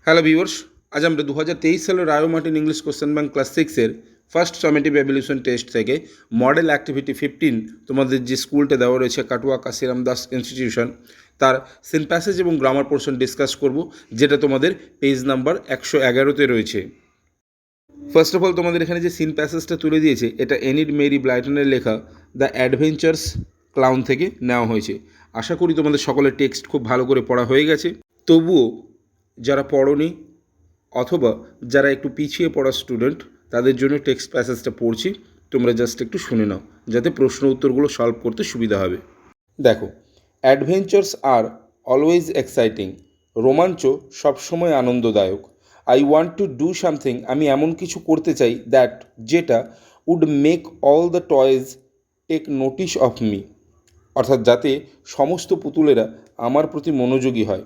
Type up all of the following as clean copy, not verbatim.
Hello viewers, আজ আমরা 2023 সালের রায়ো Martin English question bank class 6-এর ফার্স্ট সামেটিভ এভলিউশন টেস্ট থেকে মডেল অ্যাক্টিভিটি 15 তোমাদের যে স্কুলটা দেওয়া রয়েছে কাটুয়া কাশিরাম দাস ইনস্টিটিউশন, তার সিন প্যাসেজ এবং গ্রামার পোর্শন ডিসকাস করব, যেটা তোমাদের পেজ নাম্বার 111-তে রয়েছে। ফার্স্ট অফ অল তোমাদের এখানে যে সিন প্যাসেজটা তুলে দিয়েছে, এটা এনিড মেরি ব্লাইটনের লেখা দ্য অ্যাডভেঞ্চার্স ক্লাউন থেকে নেওয়া হয়েছে। আশা করি তোমাদের সকলের টেক্সট খুব ভালো করে পড়া হয়ে গেছে। তবুও যারা পড়োনি অথবা যারা একটু পিছিয়ে পড়া স্টুডেন্ট, তাদের জন্য টেক্সট প্যাসেজটা পড়ছি, তোমরা জাস্ট একটু শুনে নাও যাতে প্রশ্ন উত্তরগুলো সলভ করতে সুবিধা হবে। দেখো, অ্যাডভেঞ্চার্স আর অলওয়েজ এক্সাইটিং, রোমাঞ্চ সবসময় আনন্দদায়ক। I want to do something, আমি এমন কিছু করতে চাই দ্যাট, যেটা would make all the toys take notice of me, অর্থাৎ যাতে সমস্ত পুতুলেরা আমার প্রতি মনোযোগী হয়।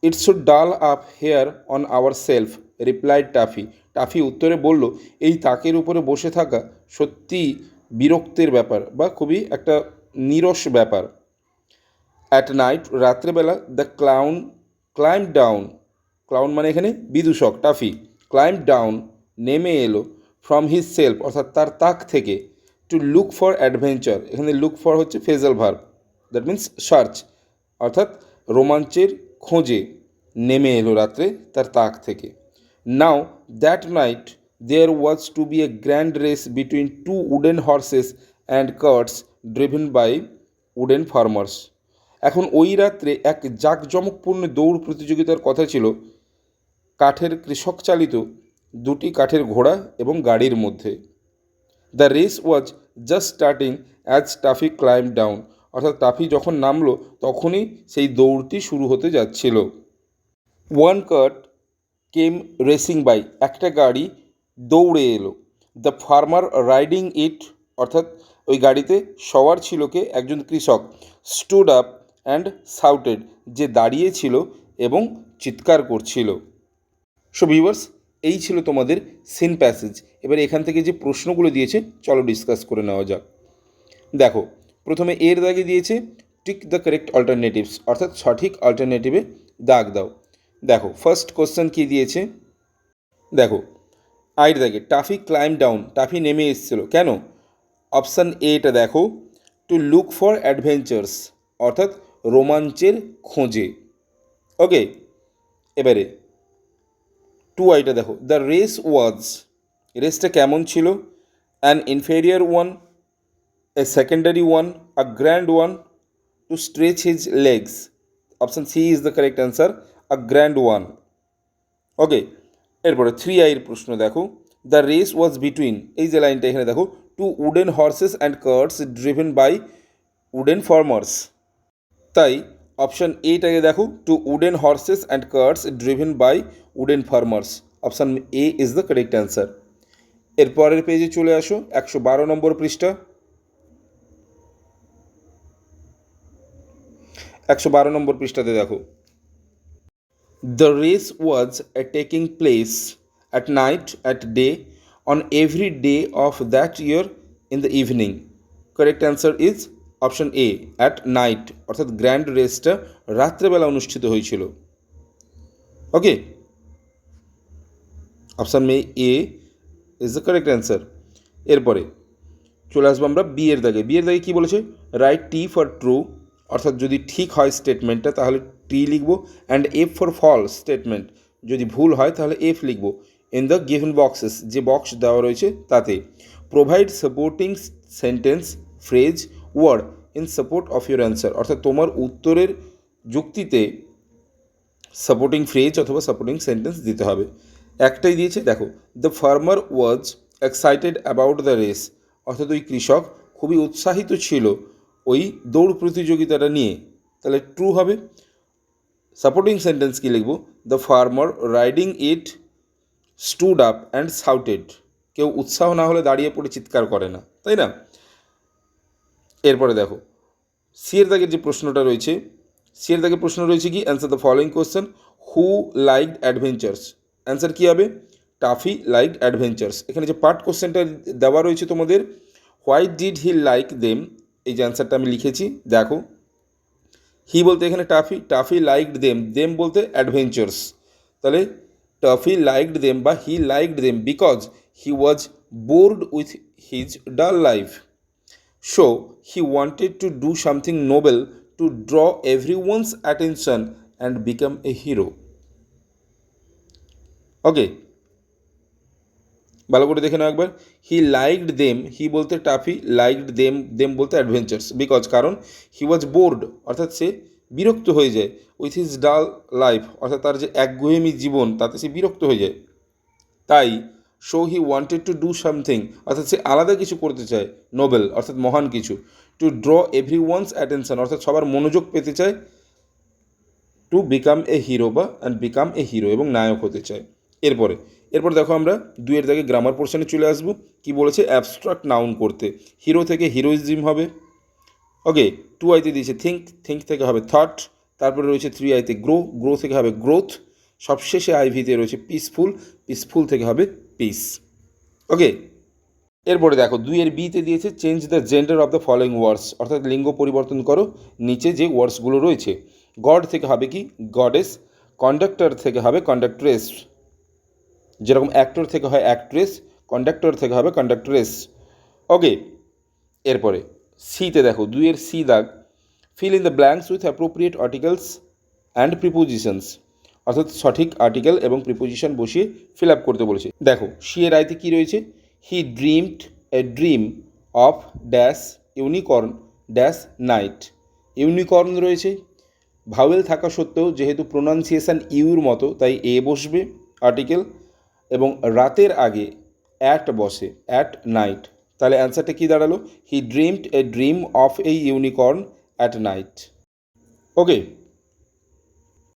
It's so dull up here on our shelf, replied Tuffy. Tuffy উত্তরে বলল, এই তাকের উপরে বসে থাকা সত্যিই বিরক্তের ব্যাপার বা খুবই একটা নিরস ব্যাপার। অ্যাট নাইট, রাত্রেবেলা, দ্য ক্লাইম্ব ডাউন, ক্লাউন মানে এখানে বিদূষক টাফি, ক্লাইম্ব ডাউন নেমে এলো, ফ্রম হিজ সেলফ অর্থাৎ তার তাক থেকে, টু লুক ফর অ্যাডভেঞ্চার, এখানে লুক ফর হচ্ছে phrasal verb, that means search, অর্থাৎ রোমাঞ্চের খোঁজে নেমে এলো রাত্রে তার তাক থেকে। Now that night there was to be a grand race between two wooden horses and carts driven by wooden farmers. এখন ওই রাত্রে এক জাঁকজমকপূর্ণ দৌড় প্রতিযোগিতার কথা ছিল কাঠের কৃষক চালিত দুটি কাঠের ঘোড়া এবং গাড়ির মধ্যে। The race was just starting as Tuffy climb down, অর্থাৎ টাফি যখন নামলো তখনই সেই দৌড়টি শুরু হতে যাচ্ছিল। One cart came racing by, একটা গাড়ি দৌড়ে এলো। দ্য ফার্মার রাইডিং ইট, অর্থাৎ ওই গাড়িতে সওয়ার ছিল কে, একজন কৃষক। স্টুড আপ অ্যান্ড শাউটেড, যে দাঁড়িয়েছিল এবং চিৎকার করছিল। সো ভিউয়ার্স, এই ছিল তোমাদের সিন প্যাসেজ। এবার এখান থেকে যে প্রশ্নগুলো দিয়েছে চলো ডিসকাস করে নেওয়া যাক। দেখো, প্রথমে এর দাগে দিয়েছে টিক দ্য কারেক্ট অল্টারনেটিভস, অর্থাৎ সঠিক অল্টারনেটিভে দাগ দাও। দেখো ফার্স্ট কোশ্চেন কী দিয়েছে, দেখো আইয়ের দাগে টাফি ক্লাইম্ব ডাউন, টাফি নেমে এসেছিল কেন? অপশান এটা দেখো, টু লুক ফর অ্যাডভেঞ্চার্স, অর্থাৎ রোমাঞ্চের খোঁজে। ওকে, এবারে টু আইটা দেখো, দ্য রেস ওয়াজ, রেসটা কেমন ছিল? An inferior one, a secondary one, a grand one, to stretch his legs. Option C is the correct answer, a grand one. Okay, এরপরে 3i এর প্রশ্ন দেখো, দ্য রেস ওয়াজ বিটুইন, এই যে লাইনটা এখানে দেখো, two wooden horses and carts driven by wooden farmers. তাই অপশান এইটাকে দেখো, two wooden horses and carts driven by wooden farmers. Option A is the correct answer. এরপরের পেজে চলে আসো, 112 নম্বর পৃষ্ঠা। 112 নম্বর পৃষ্ঠাতে দেখো, the race was taking place at night, at day, on every day of that year in the evening. Correct answer is option A, at night, অর্থাৎ grand রেসটা রাত্রেবেলা অনুষ্ঠিত হয়েছিল। Okay, option A is the correct answer. এরপরে চলে আসবো আমরা বিয়ের দাগে। বিয়ের দাগে কী বলেছে? রাইট টি ফর ট্রু, অর্থাৎ যদি ঠিক হয় স্টেটমেন্টটা তাহলে টি লিখবো, and F for false statement, যদি ভুল হয় তাহলে এফ লিখবো। ইন দ্য গিভেন বক্সেস, যে বক্স দেওয়া রয়েছে তাতে। Provide supporting sentence, phrase, word in support of your answer, অর্থাৎ তোমার উত্তরের যুক্তিতে সাপোর্টিং ফ্রেজ অথবা সাপোর্টিং সেন্টেন্স দিতে হবে। একটাই দিয়েছে, দেখো, the farmer was excited about the race, অর্থাৎ ওই কৃষক খুবই উৎসাহিত ছিল ওই দৌড় প্রতিযোগিতাটা নিয়ে, তাহলে ট্রু হবে। সাপোর্টিং সেন্টেন্স কী লিখব? The farmer riding it stood up and shouted, কেউ উৎসাহ না হলে দাঁড়িয়ে পড়ে চিৎকার করে না, তাই না? এরপরে দেখো সিয়ের দাগের যে প্রশ্নটা রয়েছে, সিয়ের দাগের প্রশ্ন রয়েছে কি, answer the following question, who liked adventures. Answer কী হবে? Toffee liked adventures. এখানে যে পার্ট কোশ্চেনটা দেওয়া রয়েছে তোমাদের, why did he like them, এই যে অ্যান্সারটা আমি লিখেছি দেখো, হি বলতে এখানে Toffee, Toffee liked them, them বলতে অ্যাডভেঞ্চার্স, তাহলে টাফি লাইকড দেম বা he liked them because he was bored with his dull life. So he wanted to do something noble to draw everyone's attention and become a hero. Okay, ভালো করে দেখে নাও একবার। হি liked them, হি বলতে toffee, liked them, them বলতে adventures, because কারণ হি was board অর্থাৎ সে বিরক্ত হয়ে যায়, উইথ হিজ ডাল লাইফ অর্থাৎ তার যে একগুয়েমি জীবন তাতে সে বিরক্ত হয়ে যায়, তাই so he wanted to do something অর্থাৎ সে আলাদা কিছু করতে চায়, নোবেল অর্থাৎ মহান কিছু, to draw everyone's attention অর্থাৎ সবার মনোযোগ পেতে চায়, টু বিকাম এ হিরো বা অ্যান্ড বিকাম এ হিরো এবং নায়ক হতে চায়। এরপর দেখো আমরা দুইয়ের দাগে গ্রামার পোর্শনে চলে আসবো। কি বলেছে? অ্যাবস্ট্রাক্ট নাউন করতে। হিরো থেকে হিরোইজম হবে। ওকে, 2 আইতে দিয়েছে থিঙ্ক, থিঙ্ক থেকে হবে থট, তারপরে রয়েছে 3 আইতে গ্রো, গ্রো থেকে হবে গ্রোথ, সবশেষে আইভিতে রয়েছে পিসফুল, পিসফুল থেকে হবে পিস। ওকে, এরপরে দেখো 2-এর বিতে দিয়েছে change the gender of the following words অর্থাৎ লিঙ্গ পরিবর্তন করো নিচে যে ওয়ার্ডসগুলো রয়েছে। গড থেকে হবে কি? গডেস। কন্ডাক্টর থেকে হবে কন্ডাক্ট্রেস, যেরকম অ্যাক্টর থেকে হয় অ্যাক্ট্রেস, কন্ডাক্টর থেকে হবে কন্ডাক্টরেস। ওকে, এরপরে সিতে দেখো 2-এর সি দাগ, fill in the blanks with appropriate articles and prepositions অর্থাৎ সঠিক আর্টিকেল এবং প্রিপোজিশন বসিয়ে ফিল আপ করতে বলেছে। দেখো সি এর আইতে কী রয়েছে? He dreamed a dream of dash unicorn dash night. Unicorn রয়েছে, ভাওয়েল থাকা সত্ত্বেও যেহেতু প্রোনাউন্সিয়েশান ইউর মতো তাই এ বসবে আর্টিকেল, এবং রাতের আগে অ্যাট বসে, অ্যাট নাইট। তাহলে অ্যান্সারটা কী দাঁড়ালো? He dreamed a dream of a unicorn at night. Okay,